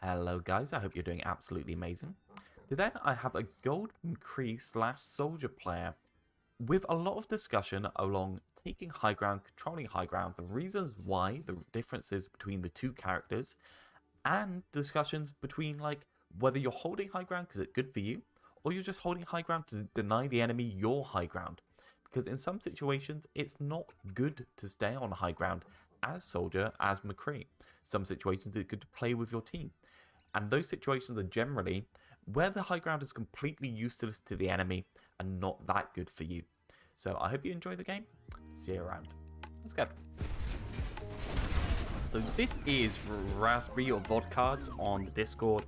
Hello guys, I hope you're doing absolutely amazing. Today I have a gold McCree slash Soldier player with a lot of discussion along taking high ground, controlling high ground, the reasons why, the differences between the two characters, and discussions between like whether you're holding high ground because it's good for you, or you're just holding high ground to deny the enemy your high ground. Because in some situations it's not good to stay on high ground as Soldier, as McCree. Some situations it's good to play with your team. And those situations are generally where the high ground is completely useless to the enemy and not that good for you. So I hope you enjoy the game. See you around. Let's go. So this is Raspberry or Vodcards on the Discord.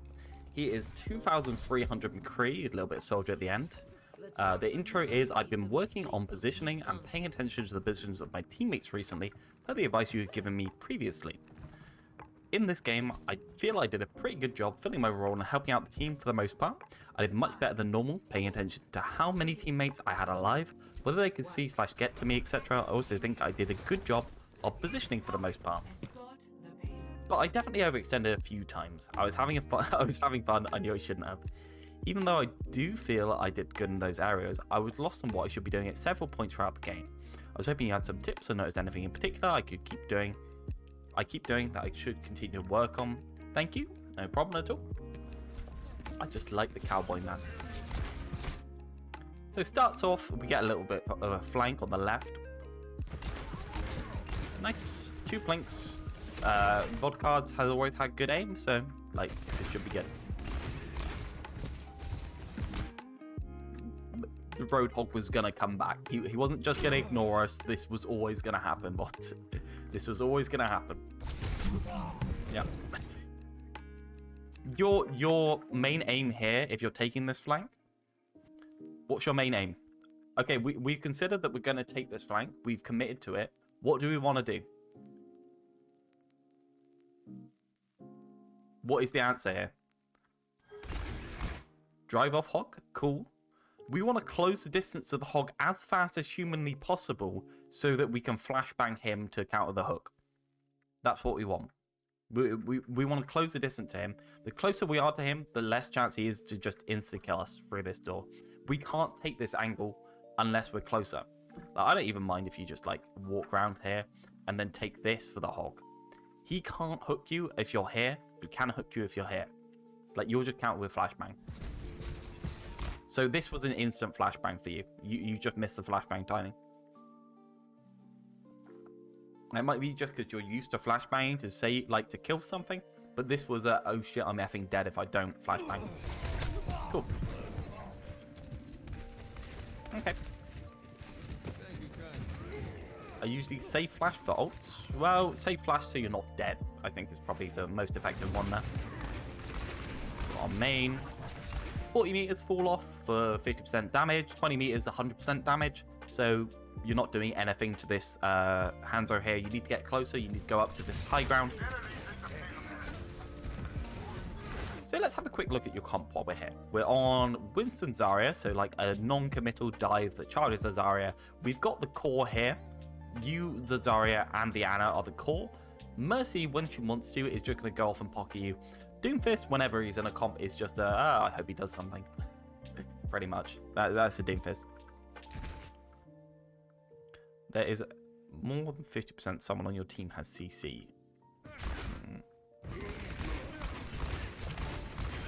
He is 2300 McCree, a little bit of Soldier at the end. The intro is, I've been working on positioning and paying attention to the positions of my teammates recently, per the advice you had given me previously. In this game, I feel I did a pretty good job filling my role and helping out the team for the most part. I did much better than normal, paying attention to how many teammates I had alive, whether they could see / get to me, etc. I also think I did a good job of positioning for the most part. But I definitely overextended a few times. I was having fun, I knew I shouldn't have. Even though I do feel I did good in those areas, I was lost on what I should be doing at several points throughout the game. I was hoping you had some tips or noticed anything in particular I could keep doing. That I should continue to work on. Thank you, no problem at all. I just like the cowboy man. So it starts off, we get a little bit of a flank on the left. Nice, 2 flanks. Vodcards has always had good aim, so like it should be good. The Roadhog was gonna come back. He wasn't just gonna ignore us. This was always gonna happen, but this was always gonna happen. Yeah. Your main aim here, if you're taking this flank, what's your main aim? Okay, we've considered that we're gonna take this flank. We've committed to it. What do we want to do? What is the answer here? Drive off Hog? Cool. We want to close the distance of the Hog as fast as humanly possible so that we can flashbang him to counter the hook. That's what we want. We want to close the distance to him. The closer we are to him, the less chance he is to just insta-kill us through this door. We can't take this angle unless we're closer. Like, I don't even mind if you just like walk around here and then take this for the Hog. He can't hook you if you're here. He can hook you if you're here. Like, you'll just counter with flashbang. So this was an instant flashbang for you. You just missed the flashbang timing. It might be just because you're used to flashbanging to say, like, to kill something. But this was a, oh shit, I'm effing dead if I don't flashbang. Cool. Okay. I usually say flash for ults. Well, say flash so you're not dead, I think is probably the most effective one there. Our main. 40 meters fall off for 50% damage, 20 meters 100% damage, so you're not doing anything to this Hanzo here. You need to get closer, you need to go up to this high ground. So let's have a quick look at your comp while we're here. We're on Winston Zarya, so like a non-committal dive that charges the Zarya. We've got the core here. You, the Zarya, and the Ana are the core. Mercy, when she wants to, is just going to go off and pocket you. Doomfist, whenever he's in a comp, is just I hope he does something. Pretty much. That's a Doomfist. There is more than 50% someone on your team has CC.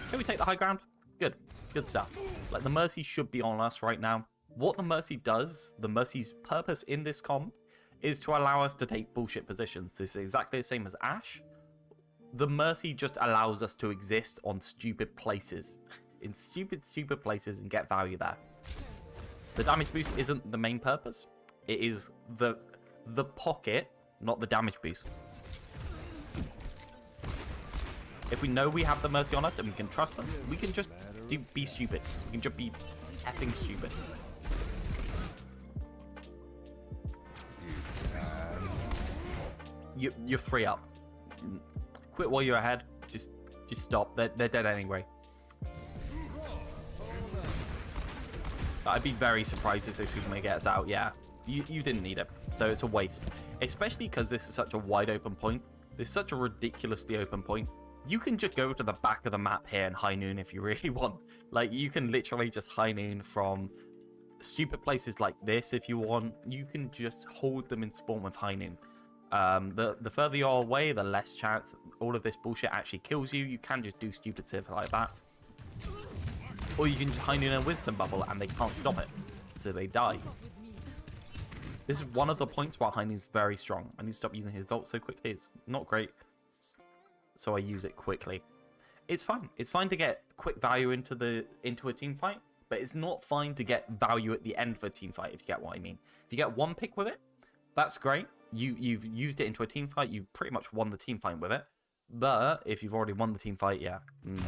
Can we take the high ground? Good. Good stuff. Like, the Mercy should be on us right now. What the Mercy does, the Mercy's purpose in this comp, is to allow us to take bullshit positions. This is exactly the same as Ashe. The Mercy just allows us to exist on stupid places. In stupid places and get value there. The damage boost isn't the main purpose. It is the pocket, not the damage boost. If we know we have the Mercy on us and we can trust them, we can just be stupid. We can just be effing stupid. You're 3 up. Quit while you're ahead. Just stop. They're dead anyway. I'd be very surprised if this Sigma gets out. Yeah, you didn't need it, so it's a waste. Especially because this is such a wide open point. This is such a ridiculously open point. You can just go to the back of the map here and high noon if you really want. Like, you can literally just high noon from stupid places like this if you want. You can just hold them in spawn with high noon. The further you're away, the less chance all of this bullshit actually kills you. You can just do stupid stuff like that. Or you can just high noon a wisdom bubble and they can't stop it. So they die. This is one of the points where high noon is very strong. I need to stop using his ult so quickly. It's not great. So I use it quickly. It's fine. It's fine to get quick value into a team fight, but it's not fine to get value at the end of a team fight, if you get what I mean. If you get one pick with it, that's great. You've used it into a team fight, you've pretty much won the team fight with it. But if you've already won the team fight, yeah, no.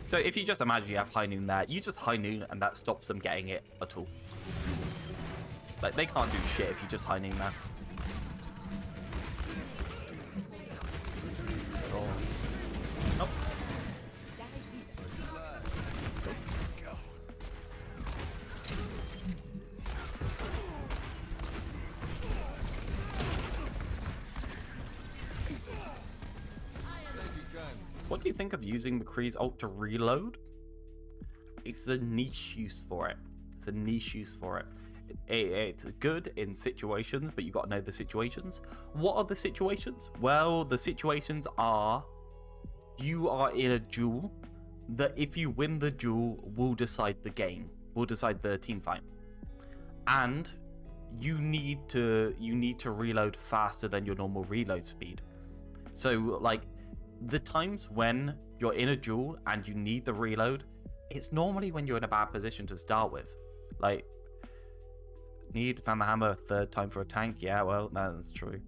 So if you just imagine you have high noon there, you just high noon and that stops them getting it at all. Like, they can't do shit if you just high noon there. Oh. What do you think of using McCree's ult to reload? It's a niche use for it. It's a niche use for it. It's good in situations, but you got to know the situations. What are the situations? Well, the situations are you are in a duel that if you win the duel will decide the game, will decide the team fight, and you need to reload faster than your normal reload speed. So like the times when you're in a duel and you need the reload, it's normally when you're in a bad position to start with. Like, need Van the Hammer a third time for a tank? Yeah, well, no, that's true.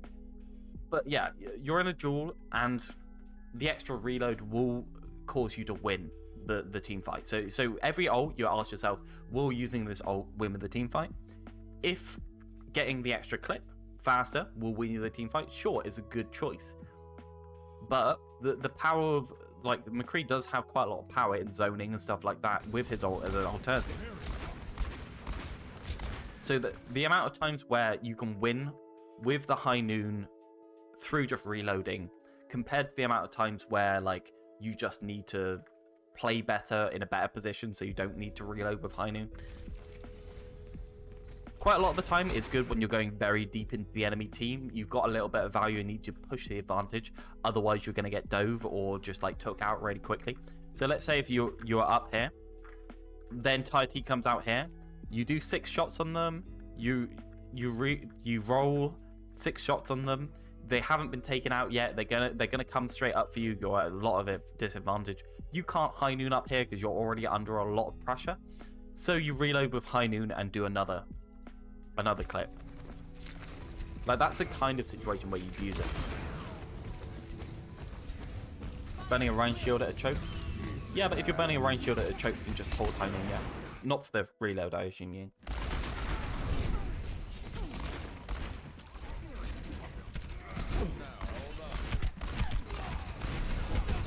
But yeah, you're in a duel and the extra reload will cause you to win the team fight. So every ult, you ask yourself, will using this ult win with the team fight? If getting the extra clip faster will win you the team fight, sure, is a good choice. But the power of, like, McCree does have quite a lot of power in zoning and stuff like that with his ult as an alternative. So the amount of times where you can win with the high noon through just reloading compared to the amount of times where, like, you just need to play better in a better position so you don't need to reload with high noon. Quite a lot of the time it's good when you're going very deep into the enemy team. You've got a little bit of value and need to push the advantage. Otherwise you're going to get dove or just like took out really quickly. So let's say if you're up here, the entire team comes out here. You do 6 shots on them. You roll 6 shots on them. They haven't been taken out yet. They're gonna come straight up for you. You're at a lot of disadvantage. You can't high noon up here because you're already under a lot of pressure. So you reload with high noon and do another clip. Like, that's the kind of situation where you'd use it. Burning a Rhine shield at a choke? Yeah, but if you're burning a Rhine shield at a choke, you can just hold high noon, yeah. Not for the reload, I assume you.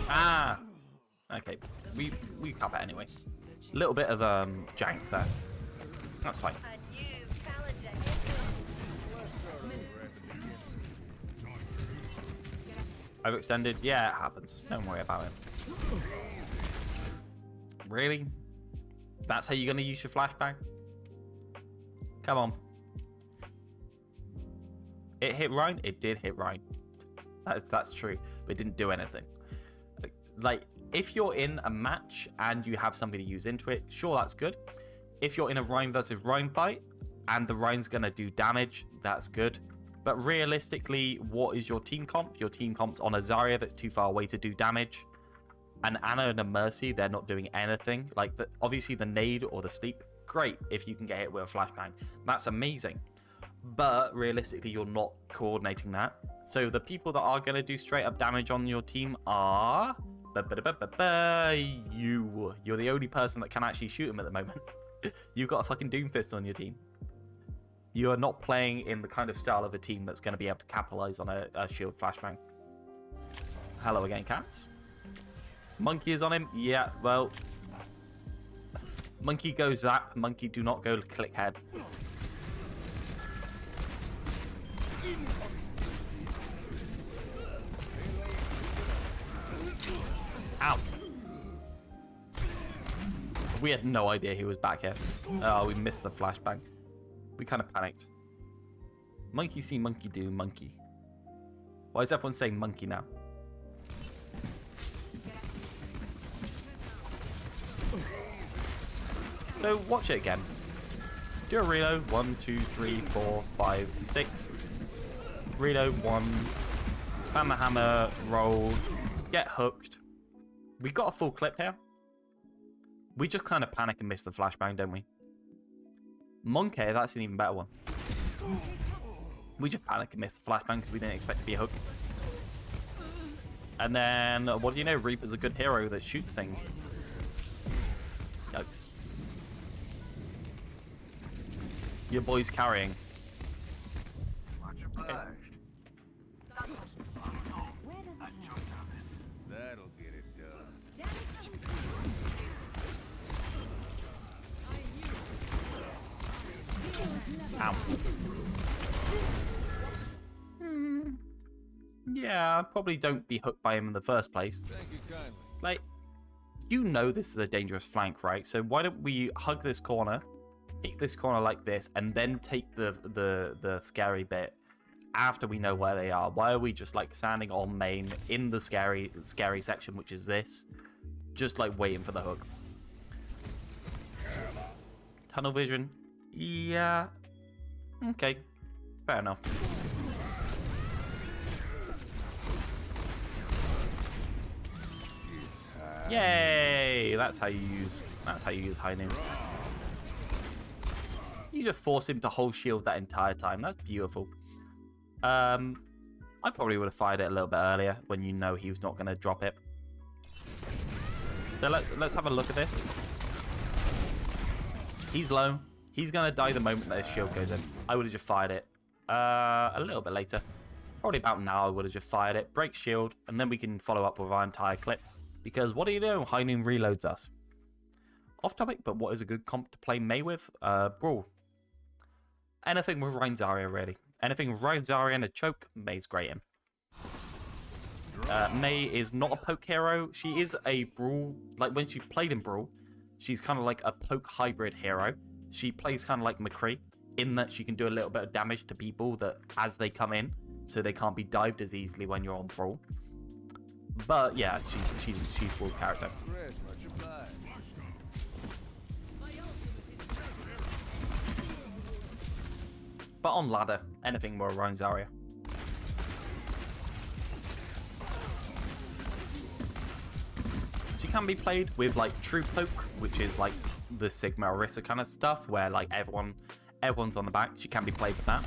Ah! Okay, we cap it anyway. A little bit of jank there. That's fine. Overextended? Yeah, it happens. Don't worry about it. Really? That's how you're going to use your flashbang? Come on. It hit Rhine? It did hit Rhine. That's true. But it didn't do anything. Like, if you're in a match and you have somebody use into it, sure, that's good. If you're in a Rhine versus Rhine fight and the Rhine's going to do damage, that's good. But realistically, what is your team comp? Your team comp's on a Zarya that's too far away to do damage. An Anna and a Mercy, they're not doing anything. Like, obviously the nade or the sleep, great if you can get hit with a flashbang. That's amazing. But realistically, you're not coordinating that. So the people that are going to do straight up damage on your team are... you. You're the only person that can actually shoot him at the moment. You've got a fucking Doomfist on your team. You are not playing in the kind of style of a team that's going to be able to capitalize on a shield flashbang. Hello again, cats. Monkey is on him. Yeah, well, monkey go zap. Monkey do not go click head. Ow. We had no idea he was back here. Oh, we missed the flashbang. We kind of panicked. Monkey see, monkey do, monkey. Why is everyone saying monkey now? So, watch it again. Do a reload. 1, 2, 3, 4, 5, 6. Reload 1. Bam the hammer. Roll. Get hooked. We got a full clip here. We just kind of panic and miss the flashbang, don't we? Monkey, that's an even better one. We just panic and miss the flashbang because we didn't expect to be hooked. And then, what do you know? Reaper's a good hero that shoots things. Yikes. Your boy's carrying. Okay. That'll get it done. Ow. Yeah, probably don't be hooked by him in the first place. Thank you kindly. Like, you know this is a dangerous flank, right? So why don't we hug this corner, take this corner like this, and then take the scary bit after we know where they are? Why are we just like standing on main in the scary section, which is this, just like waiting for the hook? Tunnel vision. Yeah. Okay. Fair enough. Yay! That's how you use high noon. You just force him to hold shield that entire time. That's beautiful. I probably would have fired it a little bit earlier when you know he was not going to drop it. So let's have a look at this. He's low. He's going to die the moment that his shield goes in. I would have just fired it a little bit later. Probably about now I would have just fired it. Break shield, and then we can follow up with our entire clip. Because what do you know? High noon reloads us. Off topic, but what is a good comp to play May with? Brawl. Anything with Ryan Zarya, really. Anything with Ryan Zarya and a choke, May's great in. May is not a poke hero. She is a Brawl. Like, when she played in Brawl, she's kind of like a poke hybrid hero. She plays kind of like McCree, in that she can do a little bit of damage to people that as they come in, so they can't be dived as easily when you're on Brawl. But yeah, she's Brawl character. But on ladder, anything more Ryan Zarya. She can be played with like True Poke, which is like the Sigma Orisa kind of stuff, where like everyone's on the back. She can be played with that.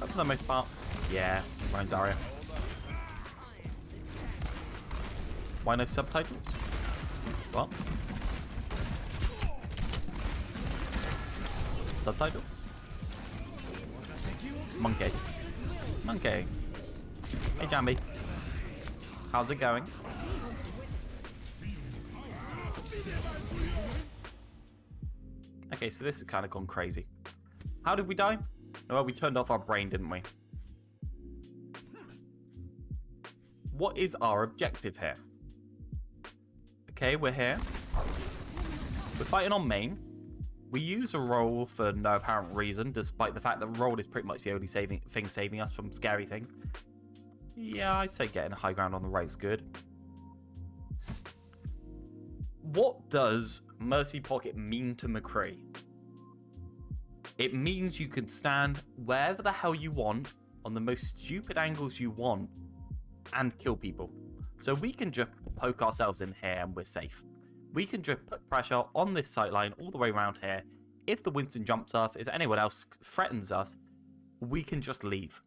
But for the most part, yeah, Ryan Zarya. Why no subtitles? What? Subtitles? Monkey. Monkey. Hey Jambi. How's it going? Okay, so this has kind of gone crazy. How did we die? Well, we turned off our brain, didn't we? What is our objective here? Okay, we're here. We're fighting on main. We use a roll for no apparent reason, despite the fact that roll is pretty much the only thing saving us from scary thing. Yeah, I'd say getting a high ground on the right is good. What does Mercy Pocket mean to McCree? It means you can stand wherever the hell you want, on the most stupid angles you want, and kill people. So we can just poke ourselves in here and we're safe. We can just put pressure on this sightline all the way around here. If the Winston jumps off, if anyone else threatens us, we can just leave.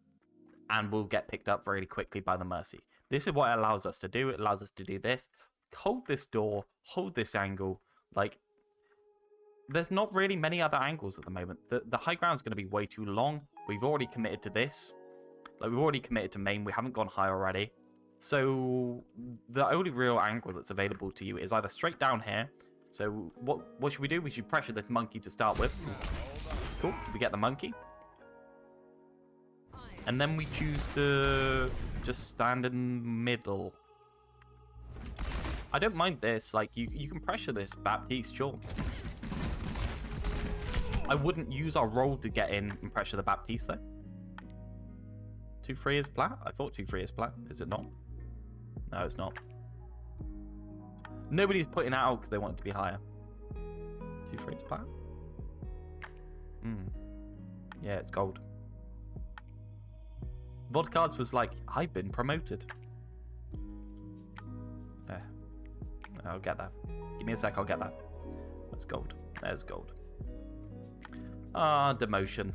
And we'll get picked up really quickly by the Mercy. This is what it allows us to do. It allows us to do this. Hold this door. Hold this angle. Like, there's not really many other angles at the moment. The high ground is going to be way too long. We've already committed to this. Like, we've already committed to main. We haven't gone high already. So the only real angle that's available to you is either straight down here. So what should we do? We should pressure the monkey to start with. Cool. We get the monkey. And then we choose to just stand in the middle. I don't mind this. Like, you can pressure this Baptiste, sure. I wouldn't use our roll to get in and pressure the Baptiste, though. 2-3 is plat? I thought 2-3 is plat. Is it not? No, it's not. Nobody's putting it out because they want it to be higher. 2-3 is plat? Yeah, it's gold. Vodcards was like, I've been promoted. Yeah. I'll get that. Give me a sec, I'll get that. That's gold. There's gold. Ah, demotion.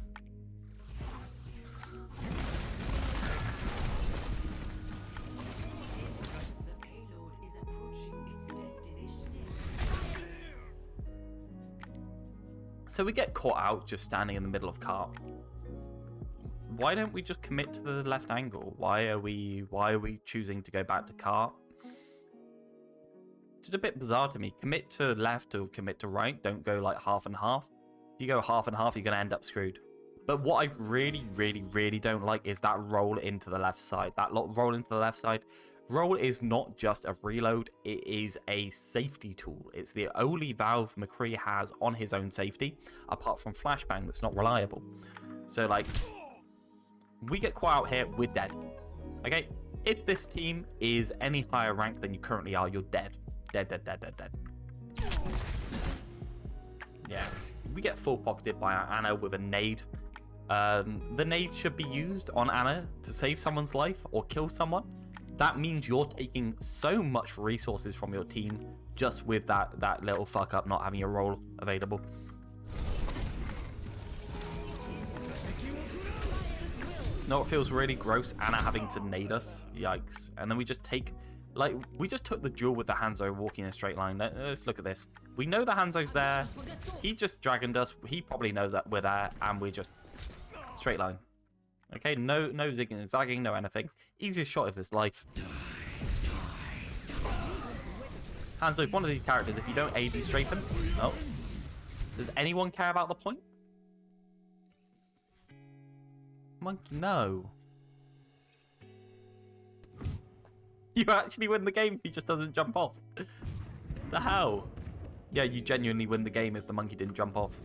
So we get caught out just standing in the middle of cart. Why don't we just commit to the left angle? Why are we choosing to go back to cart? It's a bit bizarre to me. Commit to left or commit to right. Don't go like half and half. If you go half and half, you're going to end up screwed. But what I really, really, really don't like is that roll into the left side. That roll into the left side. Roll is not just a reload. It is a safety tool. It's the only valve McCree has on his own safety, apart from flashbang that's not reliable. So, like, we get caught out here, we're dead. Okay? If this team is any higher rank than you currently are, you're dead. Dead, dead, dead, dead, dead. Yeah. We get full pocketed by our Anna with a nade. The nade should be used on Anna to save someone's life or kill someone. That means you're taking so much resources from your team just with that little fuck up not having your roll available. No, it feels really gross, Anna having to nade us. Yikes. And then we just take, like, we just took the duel with the Hanzo walking in a straight line. Let's look at this. We know the Hanzo's there. He just dragoned us. He probably knows that we're there, and we just straight line. Okay, no zigging and zagging, no anything. Easiest shot of his life. Hanzo, one of these characters, if you don't AD strafe him... Oh. Does anyone care about the point? Monkey, no. You actually win the game if he just doesn't jump off. The hell? Yeah, you genuinely win the game if the monkey didn't jump off.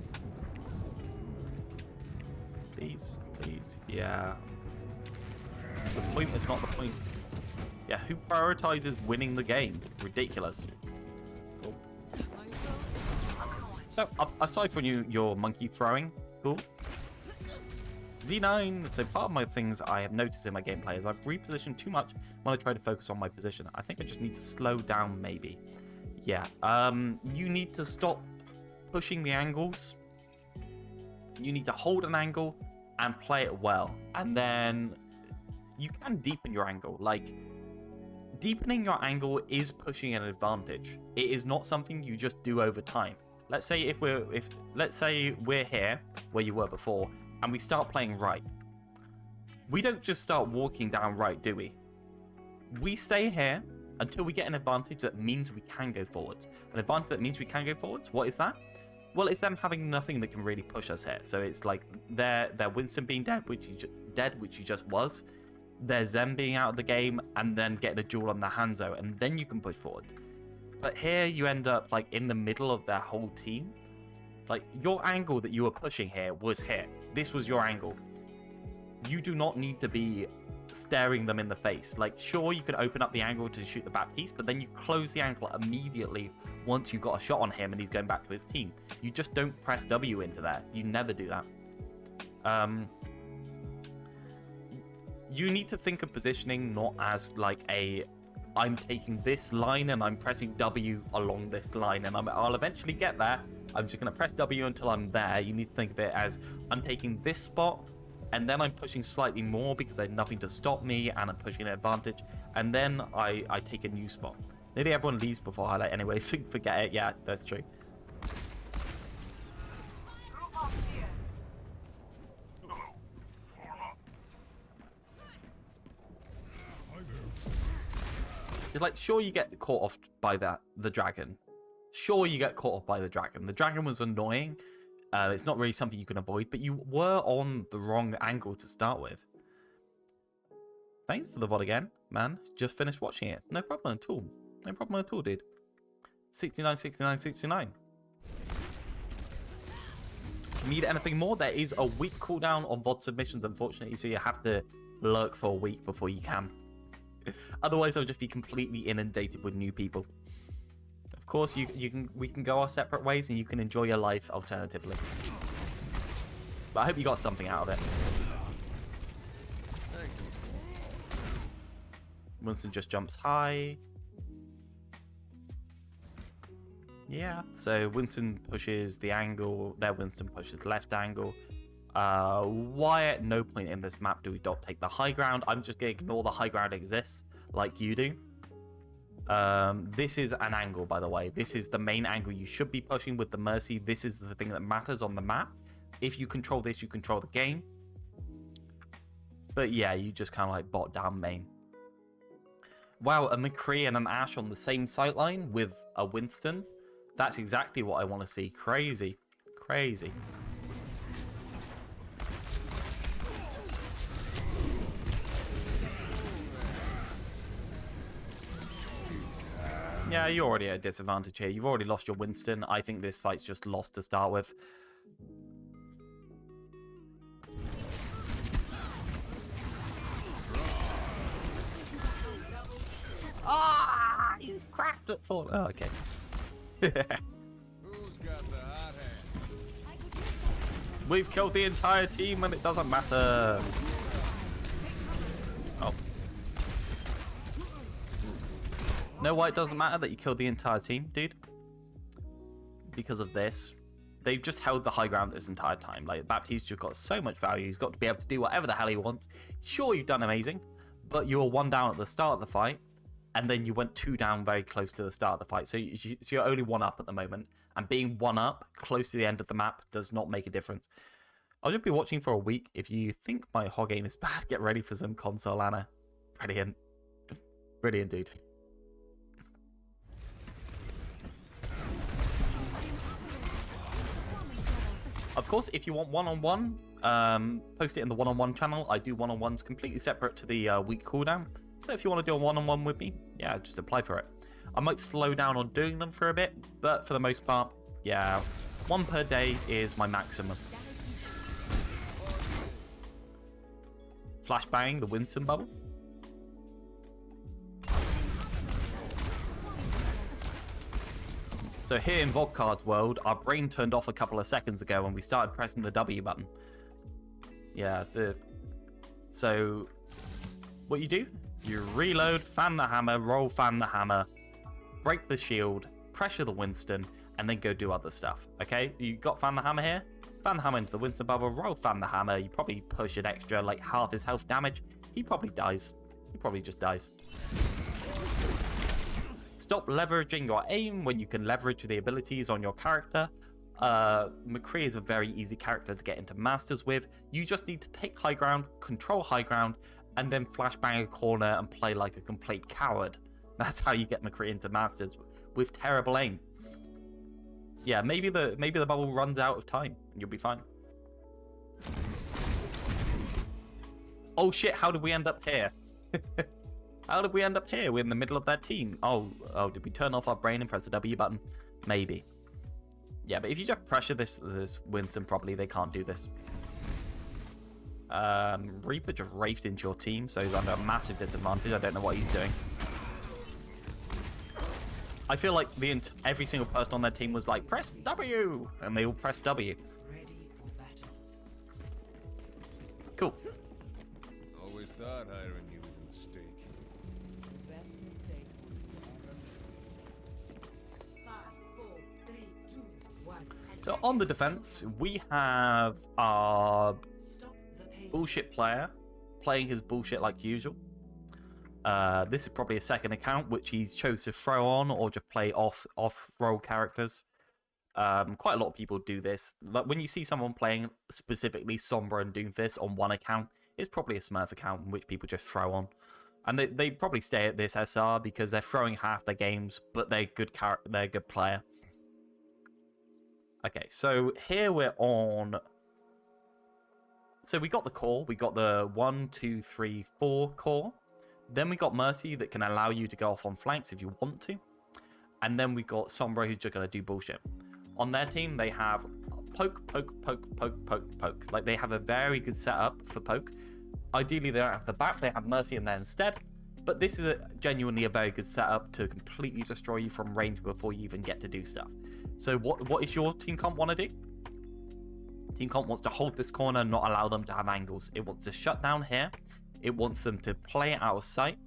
Please, please, yeah. The point is not the point. Yeah, who prioritizes winning the game? Ridiculous. Cool. So, aside from your monkey throwing, cool. Z9, so part of my things I have noticed in my gameplay is I've repositioned too much when I try to focus on my position. I think I just need to slow down, maybe. Yeah, you need to stop pushing the angles. You need to hold an angle and play it well. And then you can deepen your angle. Like, deepening your angle is pushing an advantage. It is not something you just do over time. Let's say let's say we're here where you were before and we start playing right. We don't just start walking down right, do we? We stay here until we get an advantage that means we can go forwards. An advantage that means we can go forwards? What is that? Well, it's them having nothing that can really push us here. So it's like their Winston being dead, which he just was. There's them being out of the game and then getting a duel on the Hanzo, and then you can push forward. But here you end up like in the middle of their whole team. Like, your angle that you were pushing here was here. This was your angle. You do not need to be staring them in the face. Like, sure, you can open up the angle to shoot the Baptiste, but then you close the angle immediately once you've got a shot on him and he's going back to his team. You just don't press W into there. You never do that. You need to think of positioning not as like I'm taking this line and I'm pressing W along this line and I'll eventually get there. I'm just going to press W until I'm there. You need to think of it as I'm taking this spot and then I'm pushing slightly more because there's nothing to stop me and I'm pushing an advantage. And then I take a new spot. Nearly everyone leaves before highlight anyway, so forget it. Yeah, that's true. It's like, sure, you get caught off by the dragon. Sure, you get caught off by the dragon. The dragon was annoying. It's not really something you can avoid, but you were on the wrong angle to start with. Thanks for the VOD again, man. Just finished watching it. No problem at all. No problem at all, dude. 69, 69, 69. Need anything more? There is a week cooldown on VOD submissions, unfortunately, so you have to lurk for a week before you can. Otherwise, I'll just be completely inundated with new people. Of course, we can go our separate ways, and you can enjoy your life alternatively. But I hope you got something out of it. Winston just jumps high. Yeah, so Winston pushes the angle. There, Winston pushes left angle. Why at no point in this map do we not take the high ground? I'm just going to ignore the high ground exists like you do. This is an angle, by the way. This is the main angle you should be pushing with the Mercy. This is the thing that matters on the map. If you control this, you control the game. But yeah, you just kind of like bot down main. Wow, a McCree and an Ash on the same sightline with a Winston. That's exactly what I want to see. Crazy. Crazy. Yeah, you're already at a disadvantage here. You've already lost your Winston. I think this fight's just lost to start with. Ah, he's cracked at full. Oh, okay. Who's got the hot hand? We've killed the entire team and it doesn't matter. Oh. Know why it doesn't matter that you killed the entire team, dude? Because of this. They've just held the high ground this entire time. Like, Baptiste just got so much value. He's got to be able to do whatever the hell he wants. Sure, you've done amazing, but you were 1 down at the start of the fight, and then you went 2 down very close to the start of the fight. So you're only 1 up at the moment, and being 1 up close to the end of the map does not make a difference. I'll just be watching for a week. If you think my hog game is bad, get ready for some console Anna. Brilliant. Brilliant, dude. Of course, if you want one-on-one, post it in the one-on-one channel. I do one-on-ones completely separate to the week cooldown. So if you want to do a one-on-one with me, yeah, just apply for it. I might slow down on doing them for a bit, but for the most part, yeah, 1 per day is my maximum. Flashbang the Winston bubble. So here in Vodcard's world, our brain turned off a couple of seconds ago when we started pressing the W button. Yeah, so what you do, you reload, fan the hammer, roll, fan the hammer, break the shield, pressure the Winston, and then go do other stuff, okay? You got fan the hammer here? Fan the hammer into the Winston bubble, roll, fan the hammer, you probably push an extra, like, half his health damage. He probably dies. He probably just dies. Stop leveraging your aim when you can leverage the abilities on your character. McCree is a very easy character to get into Masters with. You just need to take high ground, control high ground, and then flashbang a corner and play like a complete coward. That's how you get McCree into Masters, with terrible aim. Yeah, maybe the bubble runs out of time and you'll be fine. Oh shit, how did we end up here? How did we end up here? We're in the middle of their team. Oh, did we turn off our brain and press the W button? Maybe. Yeah, but if you just pressure this Winston properly, they can't do this. Reaper just rafed into your team, so he's under a massive disadvantage. I don't know what he's doing. I feel like every single person on their team was like, press W! And they all pressed W. Cool. Always thought hiring you was a mistake. Best mistake. 5, 4, 3, 2, 1. So on the defense, we have our bullshit player playing his bullshit like usual. This is probably a second account which he chose to throw on or just play off-role characters. Quite a lot of people do this. Like when you see someone playing specifically Sombra and Doomfist on one account, it's probably a Smurf account which people just throw on. And they probably stay at this SR because they're throwing half their games, but they're a good player. Okay, so here we're on So we got the core. We got the 1, 2, 3, 4 core. Then we got Mercy that can allow you to go off on flanks if you want to. And then we got Sombra who's just going to do bullshit. On their team, they have poke, poke, poke, poke, poke, poke. Like, they have a very good setup for poke. Ideally, they don't have the back. They have Mercy in there instead. But this is genuinely a very good setup to completely destroy you from range before you even get to do stuff. So what is your team comp want to do? Team comp wants to hold this corner, not allow them to have angles. It wants to shut down here. It wants them to play it out of sight.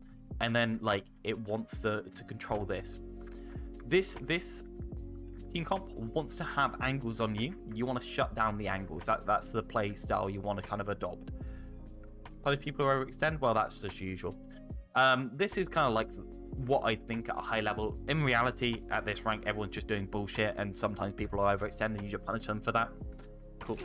And then, like, it wants to control this. This team comp wants to have angles on you. You want to shut down the angles. That's the play style you want to kind of adopt. Punish people who overextend? Well, that's just usual. This is kind of like what I think at a high level. In reality, at this rank, everyone's just doing bullshit, and sometimes people are overextending and you just punish them for that. Cool.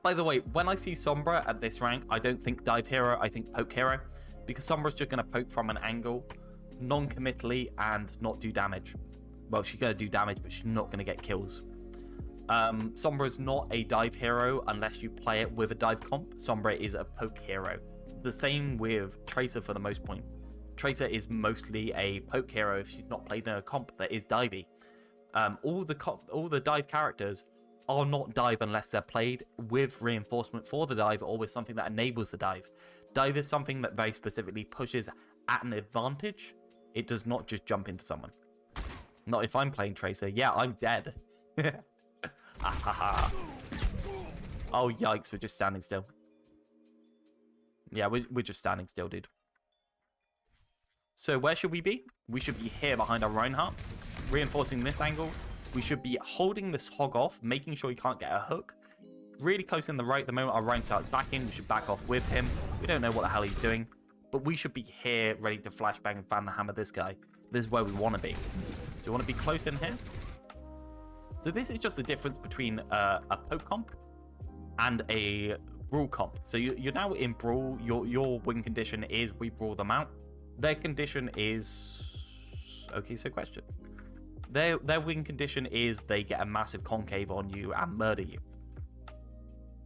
By the way, when I see Sombra at this rank, I don't think dive hero, I think poke hero. Because Sombra's just going to poke from an angle, non-committally, and not do damage. Well, she's going to do damage, but she's not going to get kills. Sombra's not a dive hero unless you play it with a dive comp. Sombra is a poke hero. The same with Tracer for the most point. Tracer is mostly a poke hero if she's not played in a comp that is divey. All the dive characters are not dive unless they're played with reinforcement for the dive or with something that enables the dive. Dive is something that very specifically pushes at an advantage. It does not just jump into someone. Not if I'm playing Tracer. Yeah, I'm dead. Oh, yikes, we're just standing still. Yeah, we're just standing still, dude. So where should we be? We should be here behind our Reinhardt, reinforcing this angle. We should be holding this hog off, making sure he can't get a hook. Really close in the right. The moment our Rhine starts backing, we should back off with him. We don't know what the hell he's doing, but we should be here ready to flashbang and fan the hammer this guy. This is where we want to be. So we want to be close in here. So this is just the difference between a poke comp and a brawl comp. So you're now in brawl. Your win condition is we brawl them out. Their condition is... Okay, so question. Their win condition is they get a massive concave on you and murder you.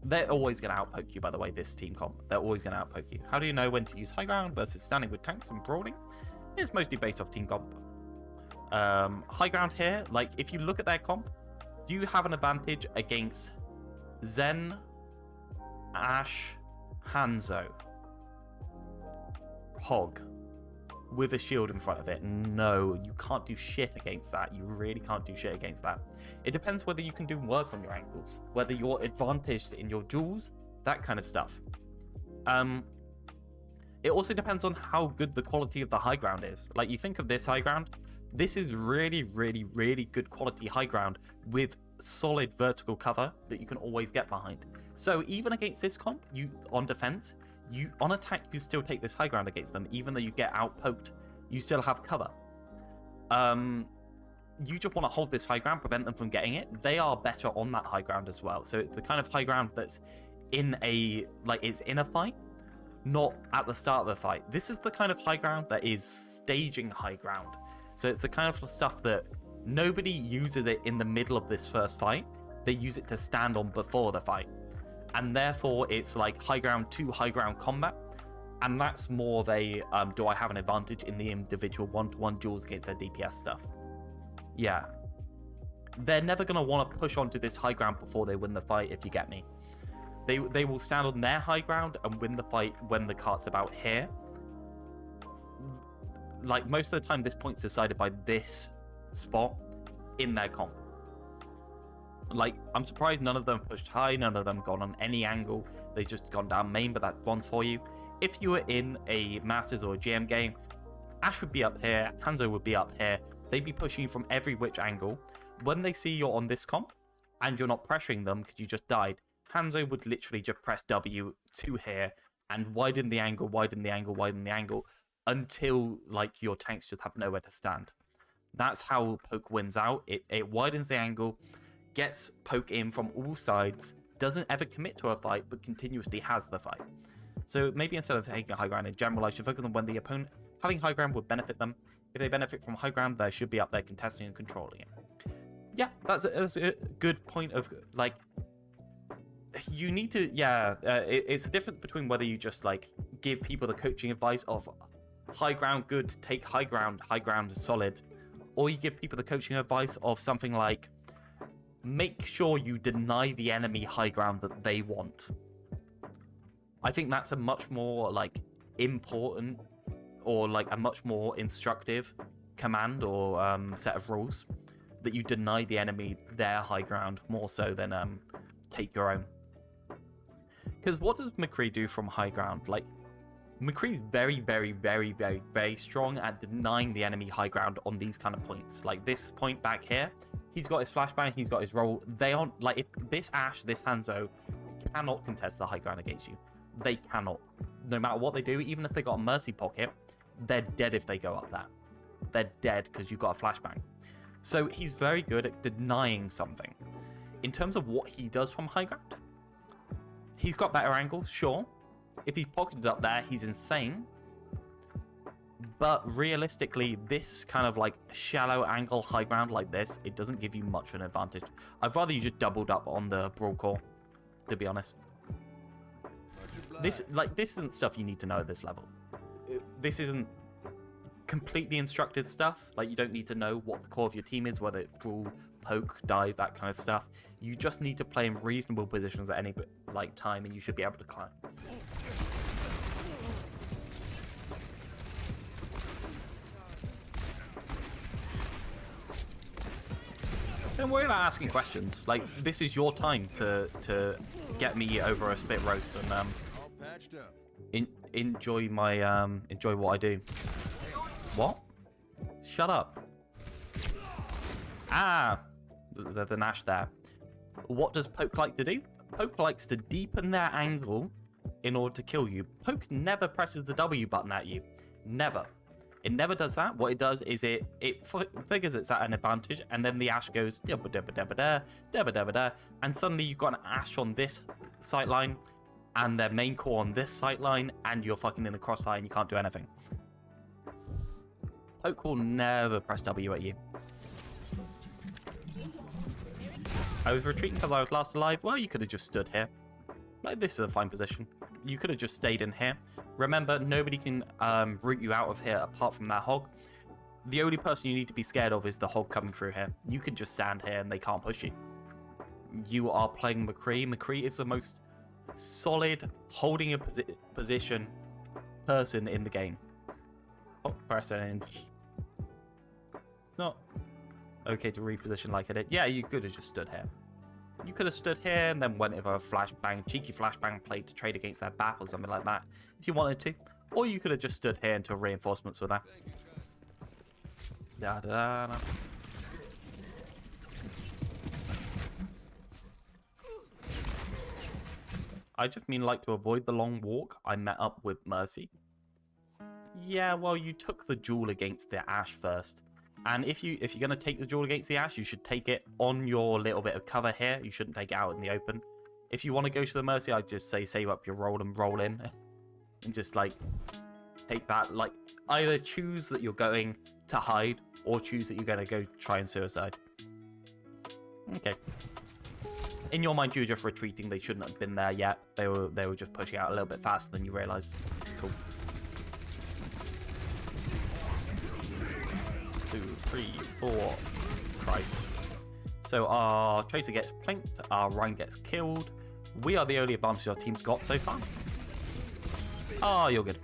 They're always going to outpoke you, by the way, this team comp. They're always going to outpoke you. How do you know when to use high ground versus standing with tanks and brawling? It's mostly based off team comp. High ground here, like, if you look at their comp, do you have an advantage against Zen, Ash, Hanzo, Hog, with a shield in front of it? No, you can't do shit against that. You really can't do shit against that. It depends whether you can do work on your angles, whether you're advantaged in your duels, that kind of stuff. It also depends on how good the quality of the high ground is. Like, you think of this high ground, this is really, really, really good quality high ground with solid vertical cover that you can always get behind. So even against this comp, you on defense, you on attack, you still take this high ground against them. Even though you get outpoked, you still have cover. You just want to hold this high ground, prevent them from getting it. They are better on that high ground as well. So it's the kind of high ground that's in a, like, it's in a fight, not at the start of the fight. This is the kind of high ground that is staging high ground. So it's the kind of stuff that nobody uses it in the middle of this first fight. They use it to stand on before the fight. And therefore, it's like high ground to high ground combat. And that's more of a, do I have an advantage in the individual one-to-one duels against their DPS stuff? Yeah. They're never going to want to push onto this high ground before they win the fight, if you get me. They will stand on their high ground and win the fight when the cart's about here. Like, most of the time, this point's decided by this spot in their comp. Like, I'm surprised none of them pushed high, none of them gone on any angle. They've just gone down main, but that's one for you. If you were in a Masters or a GM game, Ash would be up here, Hanzo would be up here. They'd be pushing you from every which angle. When they see you're on this comp, and you're not pressuring them because you just died, Hanzo would literally just press W to here, and widen the angle, widen the angle, widen the angle, until, like, your tanks just have nowhere to stand. That's how poke wins out. It widens the angle, gets poke in from all sides, doesn't ever commit to a fight, but continuously has the fight. So maybe instead of taking high ground in general, I should focus on when the opponent having high ground would benefit them. If they benefit from high ground, they should be up there contesting and controlling it. Yeah, that's a good point of, like, you need to, yeah, it's a difference between whether you just, like, give people the coaching advice of high ground good, take high ground solid, or you give people the coaching advice of something like, make sure you deny the enemy high ground that they want. I think that's a much more, like, important, or, like, a much more instructive command or set of rules, that you deny the enemy their high ground more so than take your own. Because what does McCree do from high ground? Like, McCree's very, very, very, very, very strong at denying the enemy high ground on these kind of points. Like this point back here, he's got his flashbang, he's got his roll. They aren't, like, if this Ashe, this Hanzo cannot contest the high ground against you. They cannot. No matter what they do, even if they got a mercy pocket, they're dead if they go up that. They're dead because you've got a flashbang. So he's very good at denying something. In terms of what he does from high ground, he's got better angles, sure. If he's pocketed up there, he's insane. But realistically, this kind of like shallow angle high ground like this, it doesn't give you much of an advantage. I'd rather you just doubled up on the brawl core, to be honest. This isn't stuff you need to know at this level. This isn't completely instructed stuff. Like, you don't need to know what the core of your team is, whether it's brawl, poke, dive, that kind of stuff. You just need to play in reasonable positions at any like time, and you should be able to climb. Don't worry about asking questions. Like, this is your time to get me over a spit roast and All patched up. enjoy my enjoy what I do. What? Shut up. Ah, the Nash there. What does Poke like to do? Poke likes to deepen their angle in order to kill you. Poke never presses the W button at you. Never. It never does that. What it does is it figures it's at an advantage, and then the Ashe goes dabba dabba dabba da, dabba dabba da, and suddenly you've got an Ashe on this sight line, and their main core on this sight line, and you're fucking in the crossfire and you can't do anything. Poke will never press W at you. I was retreating because I was last alive. Well, you could have just stood here. Like, this is a fine position. You could have just stayed in here. Remember, nobody can root you out of here apart from that hog. The only person you need to be scared of is the hog coming through here. You can just stand here and they can't push you. You are playing McCree. McCree is the most solid, holding a position person in the game. Oh, press end. It's not okay to reposition like I did. Yeah, you could have just stood here. You could have stood here and then went with a flashbang, cheeky flashbang play to trade against their back or something like that, if you wanted to. Or you could have just stood here until reinforcements were there. Da, da, da. I just mean, like, to avoid the long walk, I met up with Mercy. Yeah, well, you took the duel against the Ashe first. And if you're going to take the duel against the Ashe, you should take it on your little bit of cover here. You shouldn't take it out in the open. If you want to go to the Mercy, I'd just say save up your roll and roll in. And just, like, take that. Like, either choose that you're going to hide, or choose that you're going to go try and suicide. Okay. In your mind, you were just retreating. They shouldn't have been there yet. They were just pushing out a little bit faster than you realised. Cool. 2, 3, 4. Christ. So our Tracer gets plinked, our Rhine gets killed. We are the only advantage our team's got so far. Oh, you're good.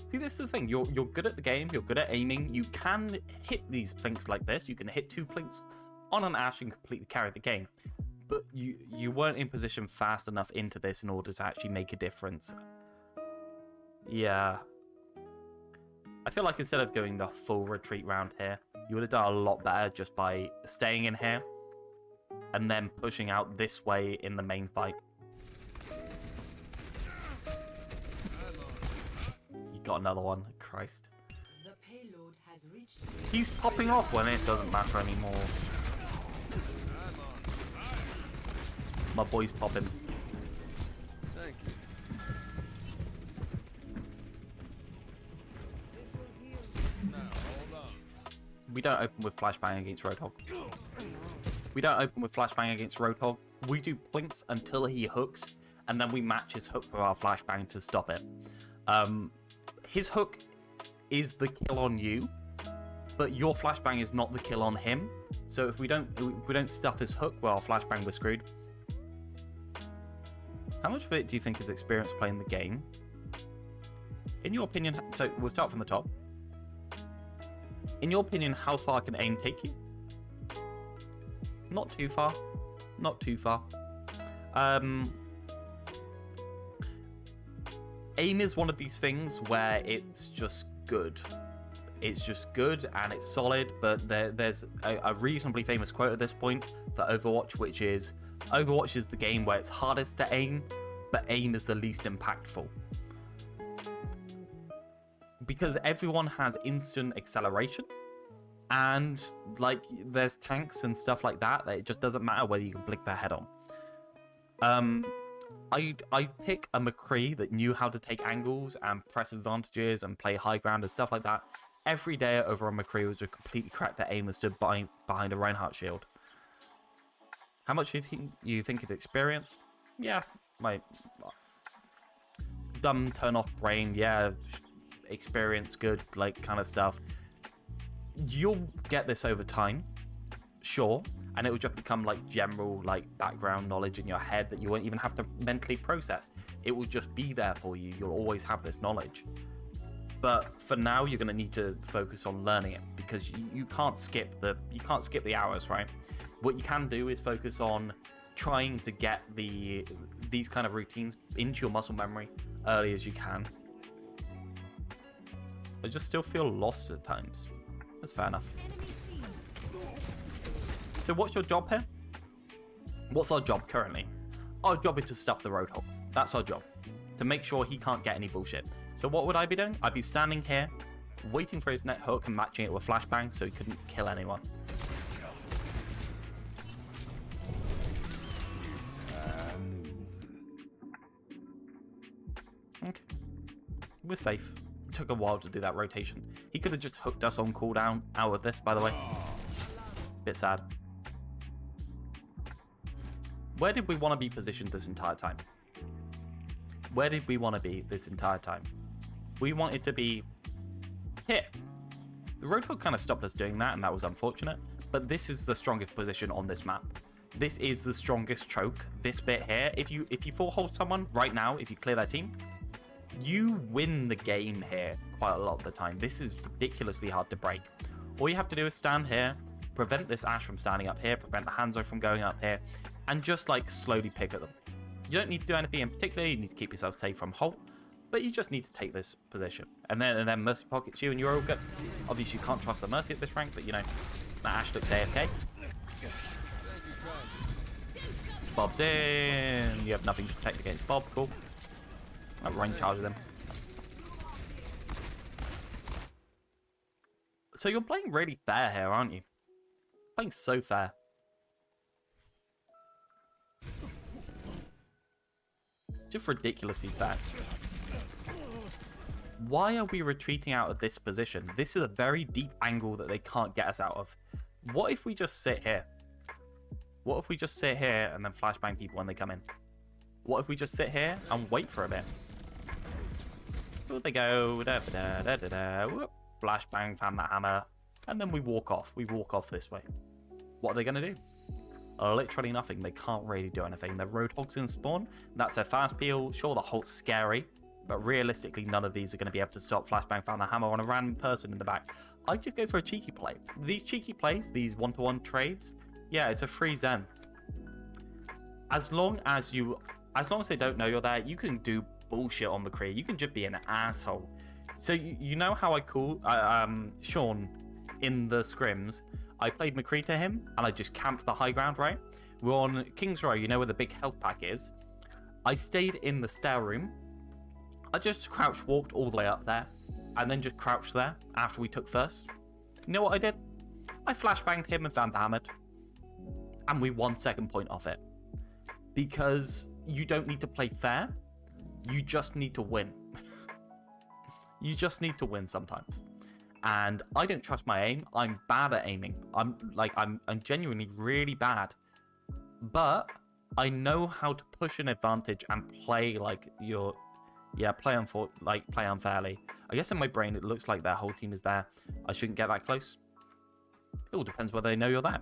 See, this is the thing. You're good at the game. You're good at aiming. You can hit these plinks like this. You can hit 2 plinks on an Ashe and completely carry the game. But you weren't in position fast enough into this in order to actually make a difference. Yeah. I feel like instead of going the full retreat round here, you would have done a lot better just by staying in here and then pushing out this way in the main fight. You got another one. Christ. The payload has reached. He's popping off when it doesn't matter anymore. My boy's popping. Thank you. Now, hold on. We don't open with flashbang against Roadhog. We don't open with flashbang against Roadhog. We do points until he hooks, and then we match his hook with our flashbang to stop it. His hook is the kill on you, but your flashbang is not the kill on him. So if we don't stuff his hook with our flashbang, we're screwed. How much of it do you think is experience playing the game? In your opinion, so we'll start from the top. In your opinion, how far can aim take you? Not too far. Not too far. Aim is one of these things where it's just good. It's just good and it's solid, but there's a reasonably famous quote at this point for Overwatch, which is, Overwatch is the game where it's hardest to aim, but aim is the least impactful. Because everyone has instant acceleration, and like there's tanks and stuff like that, it just doesn't matter whether you can blink their head on. I pick a McCree that knew how to take angles and press advantages and play high ground and stuff like that every day over a McCree was a completely cracked at aim and stood behind a Reinhardt shield. How much do you think of experience? Yeah, my dumb turn off brain, yeah, experience, good, like kind of stuff. You'll get this over time, sure, and it will just become like general like background knowledge in your head that you won't even have to mentally process. It will just be there for you. You'll always have this knowledge. But for now, you're going to need to focus on learning it, because you can't skip the hours, right? What you can do is focus on trying to get these kind of routines into your muscle memory early as you can. I just still feel lost at times. That's fair enough. So what's your job here? What's our job currently? Our job is to stuff the Roadhog. That's our job. To make sure he can't get any bullshit. So what would I be doing? I'd be standing here, waiting for his net hook and matching it with flashbang so he couldn't kill anyone. Okay. We're safe. It took a while to do that rotation. He could have just hooked us on cooldown out of this, by the way. Bit sad. Where did we want to be positioned this entire time? Where did we want to be this entire time? We wanted to be here. The Roadhog kind of stopped us doing that, and that was unfortunate. But this is the strongest position on this map. This is the strongest choke. This bit here, if you full hold someone right now, if you clear that team, you win the game here quite a lot of the time. This is ridiculously hard to break. All you have to do is stand here, prevent this Ashe from standing up here, prevent the Hanzo from going up here, and just like slowly pick at them. You don't need to do anything in particular. You need to keep yourself safe from Holt, but you just need to take this position. And then Mercy pockets you and you're all good. Obviously you can't trust the Mercy at this rank, but you know, that Ashe looks AFK. Bob's in. You have nothing to protect against Bob. Cool. I'll range charge them. So you're playing really fair here, aren't you? Playing so fair. Just ridiculously fair. Why are we retreating out of this position? This is a very deep angle that they can't get us out of. What if we just sit here? What if we just sit here and then flashbang people when they come in? What if we just sit here and wait for a bit? There they go. Da, da, da, da, da. Whoop. Flashbang, fan that hammer. And then we walk off. We walk off this way. What are they going to do? Literally nothing. They can't really do anything. The Roadhogs in spawn. That's their fast peel. Sure, the Holt's scary. But realistically, none of these are going to be able to stop flashbang, fan the hammer on a random person in the back. I just go for a cheeky play. These cheeky plays, these one-to-one trades, yeah, it's a free Zen. As long as they don't know you're there, you can do bullshit on McCree. You can just be an asshole. So you know how I call Sean in the scrims? I played McCree to him and I just camped the high ground, right? We're on King's Row, you know where the big health pack is. I stayed in the stair room. I just crouch walked all the way up there and then just crouched there after we took first. You know what I did? I flashbanged him and found the hammered. And we won second point off it. Because you don't need to play fair. You just need to win. You just need to win sometimes. And I don't trust my aim. I'm bad at aiming. I'm genuinely really bad. But I know how to push an advantage and play like play unfairly. I guess in my brain it looks like their whole team is there. I shouldn't get that close. It all depends whether they know you're there.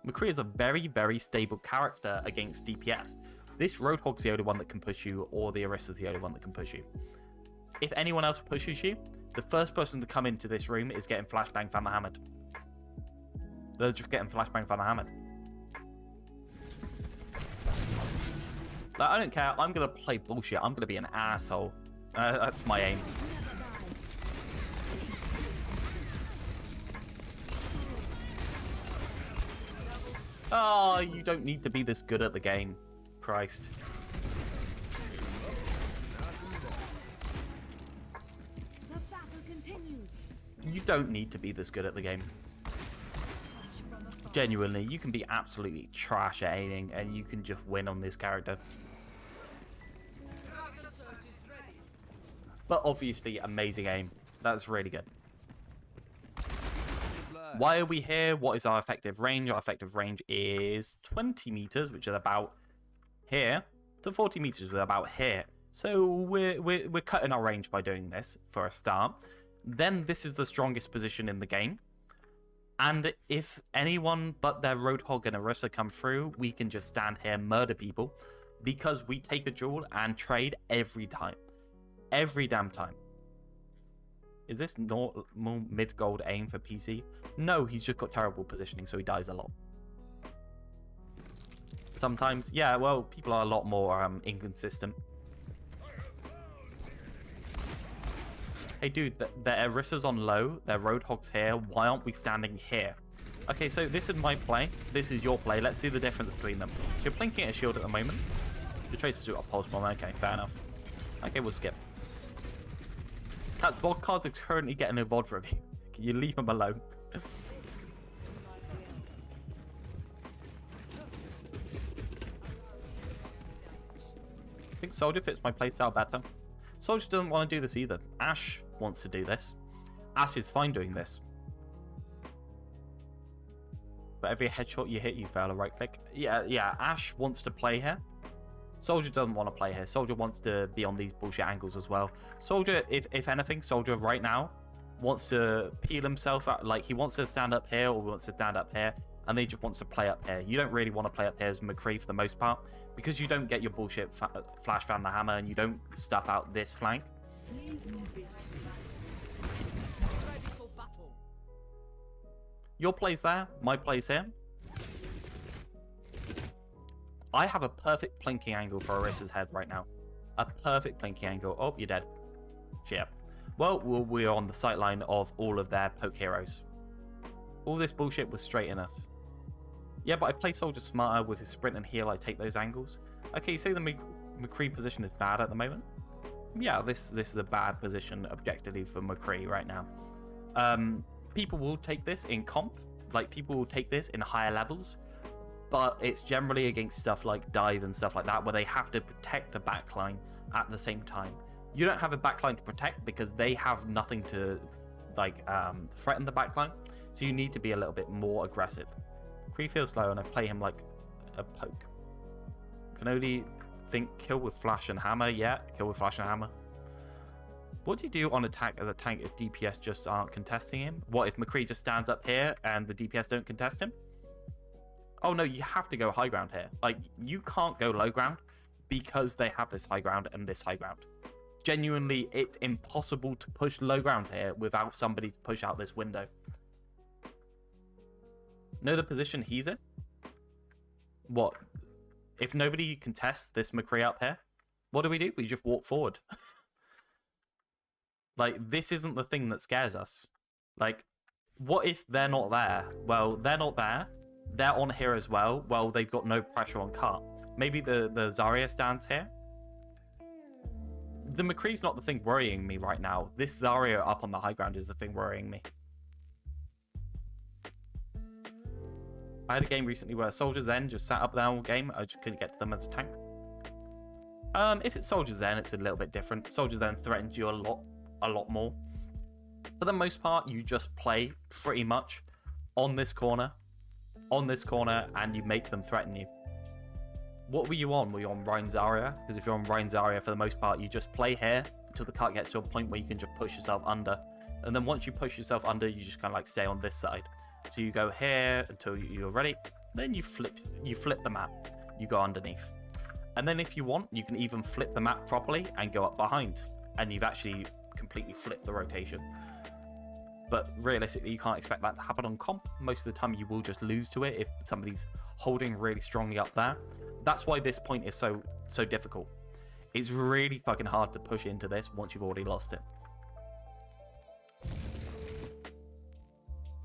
McCree is a very, very stable character against DPS. This Roadhog's the only one that can push you, or the Orisa's the only one that can push you. If anyone else pushes you, the first person to come into this room is getting flashbang Van the Hammered. They're just getting flashbang Van the Hammered. Like, I don't care. I'm going to play bullshit. I'm going to be an asshole. That's my aim. Oh, you don't need to be this good at the game. Christ. The battle continues. You don't need to be this good at the game. Genuinely, you can be absolutely trash at aiming and you can just win on this character. But obviously, amazing aim. That's really good. Why are we here? What is our effective range? Our effective range is 20 meters, which is about here, to 40 meters, with about here. So we're cutting our range by doing this for a start. Then this is the strongest position in the game. And if anyone but their Roadhog and Orisa come through, we can just stand here, murder people, because we take a duel and trade every time. Every damn time. Is this normal mid-gold aim for PC? No, he's just got terrible positioning, so he dies a lot. Sometimes, yeah, well, people are a lot more inconsistent. Hey, dude, the Orisa's on low, their Roadhog's here. Why aren't we standing here? Okay, so this is my play. This is your play. Let's see the difference between them. You're blinking a shield at the moment. Your Tracer's got a pulse bomb. Okay, fair enough. Okay, we'll skip. That's Vodcars is currently getting a VOD review. Can you leave him alone? I think Soldier fits my playstyle better. Soldier doesn't want to do this either. Ash wants to do this. Ash is fine doing this. But every headshot you hit, you fail a right click. Yeah, Ash wants to play here. Soldier doesn't want to play here. Soldier wants to be on these bullshit angles as well. Soldier, if anything, Soldier right now wants to peel himself out. Like, he wants to stand up here or wants to stand up here, and he just wants to play up here. You don't really want to play up here as McCree for the most part, because you don't get your bullshit flash Van the Hammer, and you don't stuff out this flank. Your play's there, my play's here. I have a perfect plinking angle for Orisa's head right now. A perfect plinking angle. Oh, you're dead. Shit. Well, we're on the sight line of all of their poke heroes. All this bullshit was straight in us. Yeah, but I play Soldier smarter with his sprint and heal. I take those angles. Okay, you say the McCree position is bad at the moment? Yeah, this is a bad position objectively for McCree right now. People will take this in comp. Like, people will take this in higher levels. But it's generally against stuff like dive and stuff like that, where they have to protect a backline at the same time. You don't have a backline to protect because they have nothing to threaten the backline. So you need to be a little bit more aggressive. Cree feels slow, and I play him like a poke. Can only think kill with flash and hammer. Yeah, kill with flash and hammer. What do you do on attack as a tank if DPS just aren't contesting him? What if McCree just stands up here and the DPS don't contest him? Oh no, you have to go high ground here. Like, you can't go low ground because they have this high ground and this high ground. Genuinely, it's impossible to push low ground here without somebody to push out this window. Know the position he's in? What? If nobody contests this McCree up here, what do? We just walk forward. Like, this isn't the thing that scares us. Like, what if they're not there? Well, they're not there. They're on here as well. Well, they've got no pressure on cart. Maybe the Zarya stands here. The McCree's not the thing worrying me right now. This Zarya up on the high ground is the thing worrying me. I had a game recently where Soldiers Zen just sat up there all game. I just couldn't get to them as a tank. If it's Soldiers Zen, it's a little bit different. Soldiers Zen threatens you a lot more. For the most part, you just play pretty much on this corner, and you make them threaten you. What were you on? Were you on Ryan Zarya? Because if you're on Ryan Zarya, for the most part, you just play here until the cart gets to a point where you can just push yourself under. And then once you push yourself under, you just kind of like stay on this side. So you go here until you're ready. Then you flip the map. You go underneath. And then if you want, you can even flip the map properly and go up behind. And you've actually completely flipped the rotation. But realistically, you can't expect that to happen on comp. Most of the time, you will just lose to it if somebody's holding really strongly up there. That's why this point is so difficult. It's really fucking hard to push into this once you've already lost it.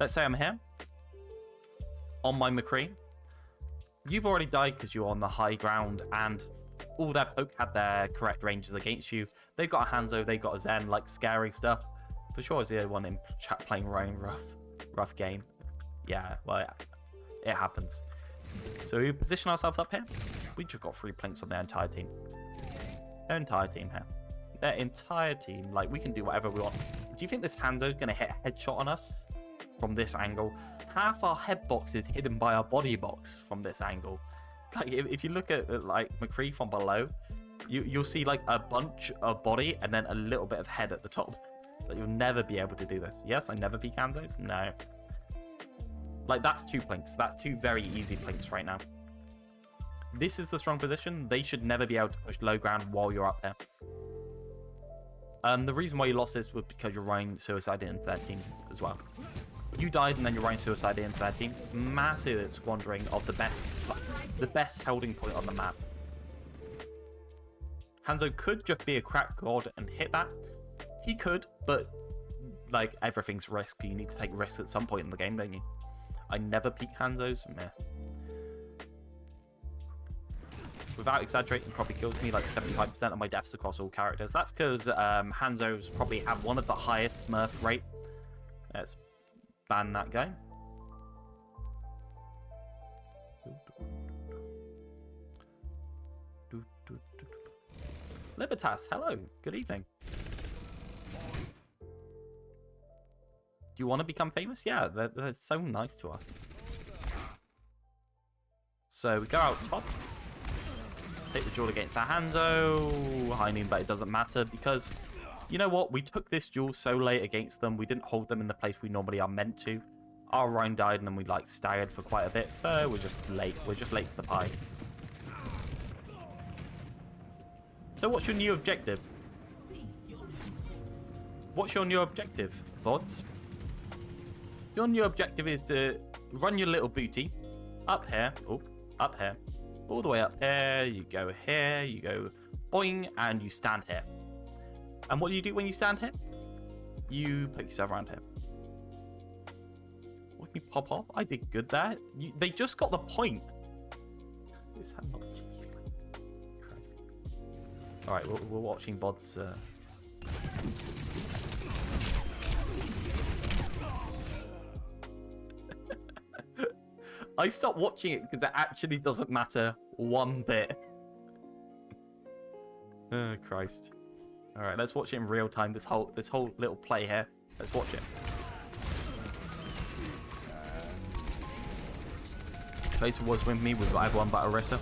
Let's say I'm here on my McCree. You've already died because you're on the high ground and all their poke had their correct ranges against you. They've got a Hanzo, they've got a Zen, like scary stuff. For sure, I was the only one in chat playing Ryan rough game. Yeah, well, it happens. So we position ourselves up here. We just got 3 plinks on their entire team. Their entire team here. Their entire team. Like, we can do whatever we want. Do you think this Hanzo is going to hit a headshot on us from this angle? Half our head box is hidden by our body box from this angle. Like, if you look at like McCree from below, you'll see like a bunch of body and then a little bit of head at the top. But you'll never be able to do this. Yes, I never peek Hanzos. No. Like, that's 2 plinks. That's 2 very easy plinks right now. This is the strong position. They should never be able to push low ground while you're up there. The reason why you lost this was because you're running suicide in 13 as well. You died and then you're running suicide in 13. Massive squandering of the best holding point on the map. Hanzo could just be a crack god and hit that. He could, but like, everything's risk. You need to take risks at some point in the game, don't you? I never peek Hanzos. Meh. Without exaggerating, probably kills me like 75% of my deaths across all characters. That's because Hanzos probably have one of the highest Smurf rate. Let's ban that guy. Libertas, hello. Good evening. Do you want to become famous? Yeah, they're so nice to us. So we go out top. Take the duel against the Hanzo. High noon, but it doesn't matter because, you know what? We took this duel so late against them. We didn't hold them in the place we normally are meant to. Our Rhine died and then we like staggered for quite a bit. So we're just late. We're just late to the pie. So what's your new objective? What's your new objective, VODs? Your new objective is to run your little booty up here. Oh, up here. All the way up here. You go here. You go boing. And you stand here. And what do you do when you stand here? You poke yourself around here. What can you pop off? I did good there. They just got the point. Is that not Christ. Alright, we're watching VODs. I stopped watching it because it actually doesn't matter one bit. Oh, Christ. Alright, let's watch it in real time, this whole little play here. Let's watch it. Tracer was with me, we've got everyone but Orisa.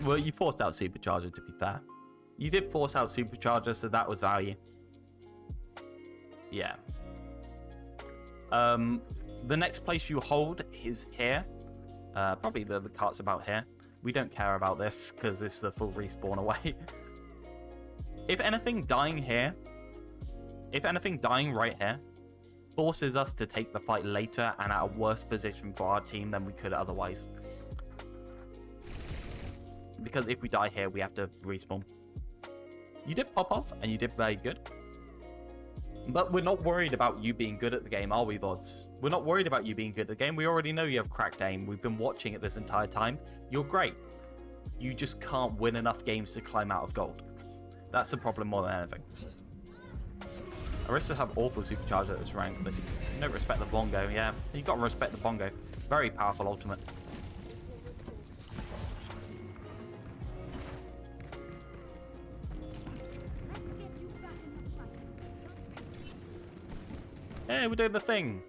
Well, you forced out Supercharger, to be fair. You did force out Supercharger, so that was value. Yeah. The next place you hold is here. Probably the cart's about here. We don't care about this, because this is a full respawn away. If anything, dying here... If anything, dying right here forces us to take the fight later and at a worse position for our team than we could otherwise. Because if we die here, we have to respawn. You did pop off, and you did very good. But we're not worried about you being good at the game, are we, VODs? We're not worried about you being good at the game. We already know you have cracked aim. We've been watching it this entire time. You're great. You just can't win enough games to climb out of gold. That's the problem more than anything. Aristas have awful supercharge at this rank, but you don't respect the bongo. Yeah, you got to respect the bongo. Very powerful ultimate. Hey, we're doing the thing.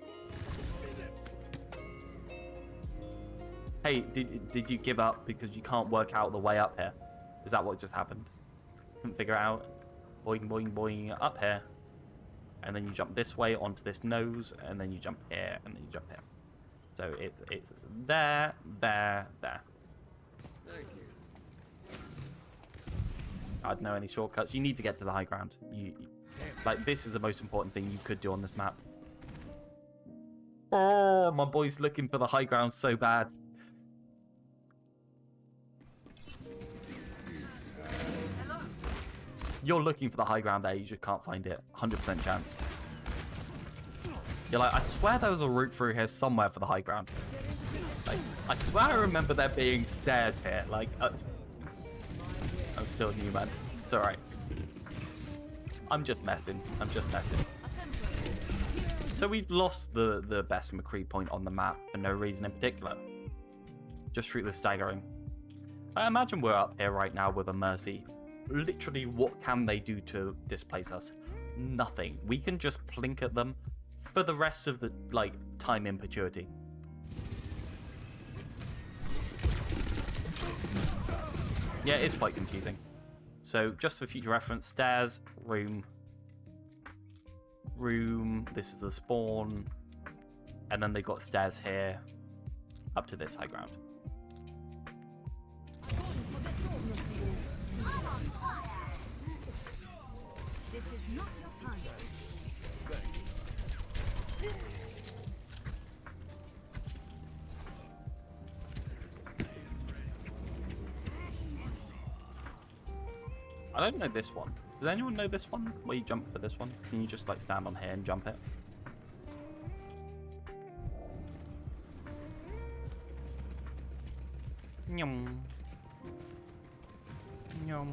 Hey, did you give up because you can't work out the way up here? Is that what just happened? Couldn't figure it out. Boing, boing, boing, up here. And then you jump this way onto this nose, and then you jump here, and then you jump here. So it's there, there, there. Thank you. I don't know any shortcuts. You need to get to the high ground. Like, this is the most important thing you could do on this map. Oh, my boy's looking for the high ground so bad. You're looking for the high ground there, you just can't find it. 100% chance. You're like, I swear there was a route through here somewhere for the high ground. Like, I swear I remember there being stairs here. Like, I'm still new, man. It's alright. I'm just messing. I'm just messing. So we've lost the best McCree point on the map for no reason in particular. Just through the staggering. I imagine we're up here right now with a Mercy. Literally, what can they do to displace us? Nothing. We can just plink at them for the rest of the, like, time in perpetuity. Yeah, it is quite confusing. So, just for future reference, stairs, room, this is the spawn, and then they've got stairs here, up to this high ground. This is not your time. I don't know this one. Does anyone know this one? Where you jump for this one? Can you just like stand on here and jump it? Yum. Yum.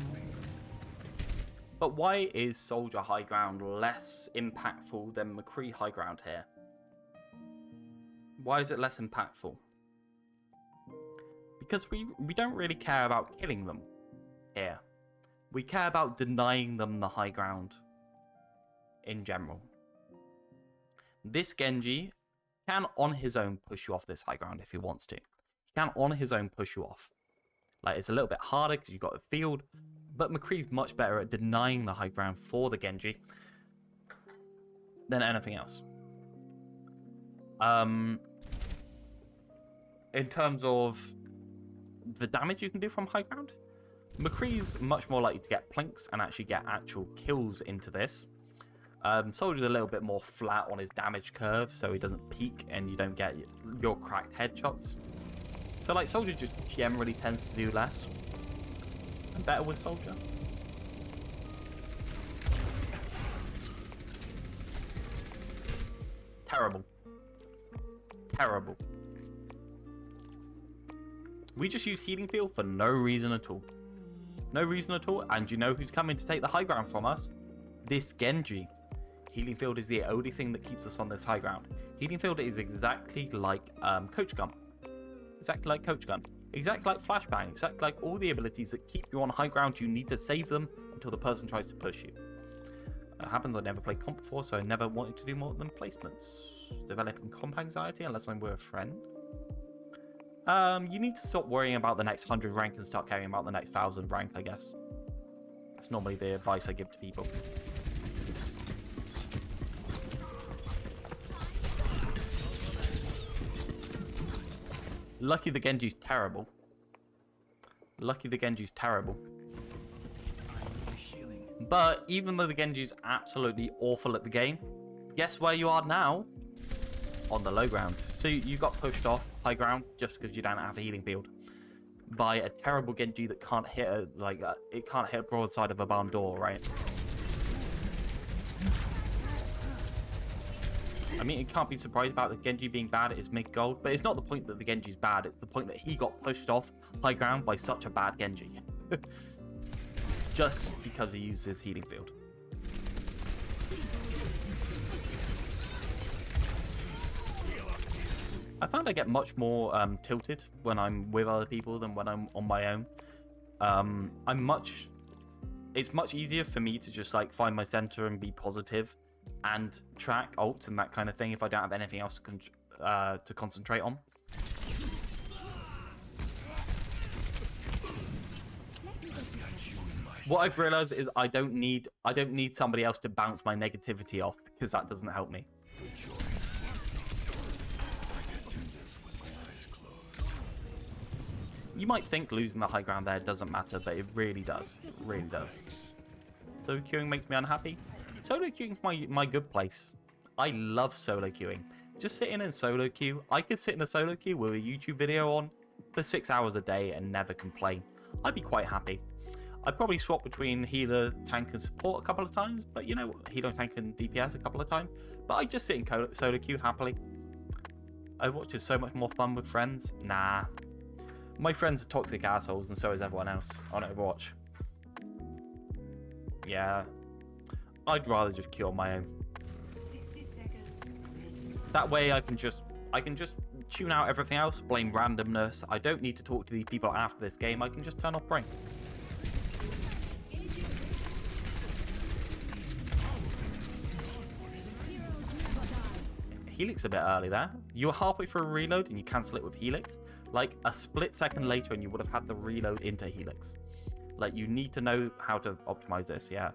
But why is Soldier high ground less impactful than McCree high ground here? Why is it less impactful? Because we don't really care about killing them here. We care about denying them the high ground in general. This Genji can on his own push you off this high ground if he wants to. He can on his own push you off. Like, it's a little bit harder because you've got a field, but McCree's much better at denying the high ground for the Genji than anything else. In terms of the damage you can do from high ground, McCree's much more likely to get plinks and actually get actual kills into this. Soldier's a little bit more flat on his damage curve, so he doesn't peak and you don't get your cracked headshots. So like Soldier just generally tends to do less. And better with Soldier. Terrible. Terrible. We just use Healing Field for no reason at all. No reason at all, and you know who's coming to take the high ground from us? This Genji. Healing Field is the only thing that keeps us on this high ground. Healing Field is exactly like Coach Gun. Exactly like Coach Gun. Exactly like Flashbang. Exactly like all the abilities that keep you on high ground. You need to save them until the person tries to push you. It happens I never played comp before, so I never wanted to do more than placements. Developing comp anxiety unless I'm with a friend. You need to stop worrying about the next 100 rank and start caring about the next 1000 rank, I guess. That's normally the advice I give to people. Lucky the Genji's terrible. Lucky the Genji's terrible. But even though the Genji's absolutely awful at the game, guess where you are now? On the low ground. So you got pushed off high ground just because you don't have a healing field by a terrible Genji that can't hit it can't hit a broadside of a barn door, right? I mean, you can't be surprised about the Genji being bad at his mid gold, but it's not the point that the Genji's bad, it's the point that he got pushed off high ground by such a bad Genji. Just because he used his healing field. I found I get much more tilted when I'm with other people than when I'm on my own. It's much easier for me to just like find my center and be positive and track ults and that kind of thing if I don't have anything else to concentrate on. What I've realized is I don't need somebody else to bounce my negativity off, because that doesn't help me. You might think losing the high ground there doesn't matter, but it really does. It really does. Solo queuing makes me unhappy. Solo queuing is my good place. I love solo queuing. Just sitting in solo queue. I could sit in a solo queue with a YouTube video on for 6 hours a day and never complain. I'd be quite happy. I'd probably swap between healer, tank, and support a couple of times, but you know what? Healer, tank, and DPS a couple of times. But I just sit in solo queue happily. Overwatch is so much more fun with friends. Nah. My friends are toxic assholes, and so is everyone else on Overwatch. Yeah. I'd rather just queue on my own. 60 seconds. That way I can just tune out everything else, blame randomness. I don't need to talk to these people after this game. I can just turn off brain. Helix a bit early there. You were halfway through a reload and you cancel it with Helix. Like a split second later and you would have had the reload into Helix. Like you need to know how to optimize this, yeah.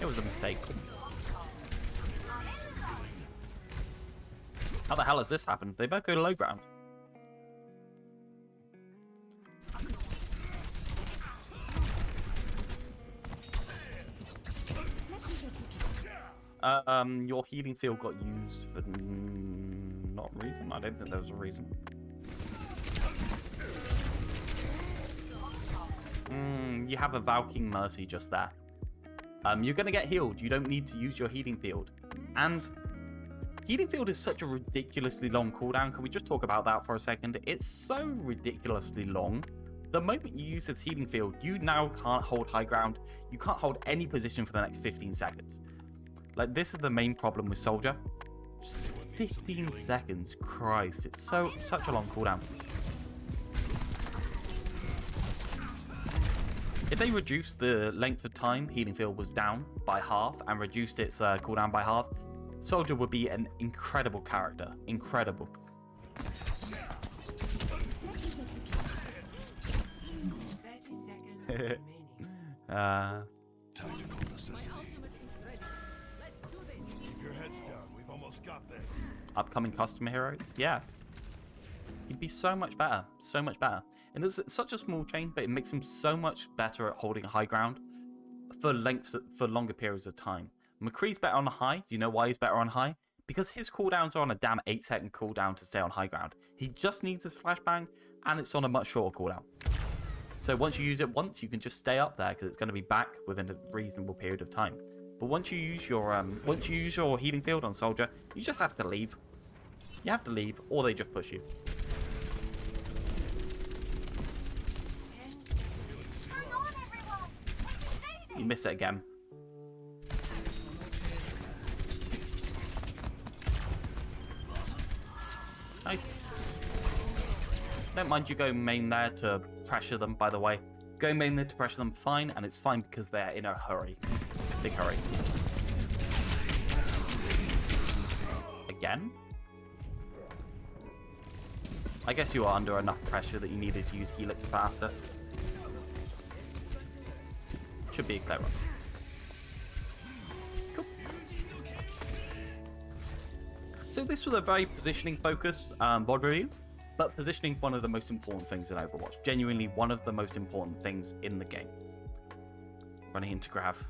It was a mistake. How the hell has this happened? They both go to low ground. Your healing field got used for not a reason. I don't think there was a reason. You have a Valking Mercy just there. You're gonna get healed. You don't need to use your healing field. And healing field is such a ridiculously long cooldown. Can we just talk about that for a second? It's so ridiculously long. The moment you use this healing field, you now can't hold high ground. You can't hold any position for the next 15 seconds. Like, this is the main problem with Soldier. 15 seconds, Christ. It's such a long cooldown. If they reduced the length of time healing field was down by half and reduced its cooldown by half, Soldier would be an incredible character. Incredible. 30 seconds remaining. Tactical necessity. Keep your heads down. We've almost got this. Upcoming customer heroes, yeah. He'd be so much better. So much better. And it's such a small chain, but it makes him so much better at holding high ground for longer periods of time. McCree's better on high. Do you know why he's better on high? Because his cooldowns are on a damn 8-second cooldown to stay on high ground. He just needs his flashbang, and it's on a much shorter cooldown. So once you use it once, you can just stay up there because it's going to be back within a reasonable period of time. But once you use your healing field on Soldier, you just have to leave. You have to leave, or they just push you. You miss it again. Nice. Don't mind you going main there to pressure them, by the way. Going main there to pressure them, fine, and it's fine because they're in a hurry. Big hurry. Again? I guess you are under enough pressure that you needed to use Helix faster. Should be a clever. Cool. So this was a very positioning focused VOD review, but positioning is one of the most important things in Overwatch. Genuinely one of the most important things in the game. Running into Grav.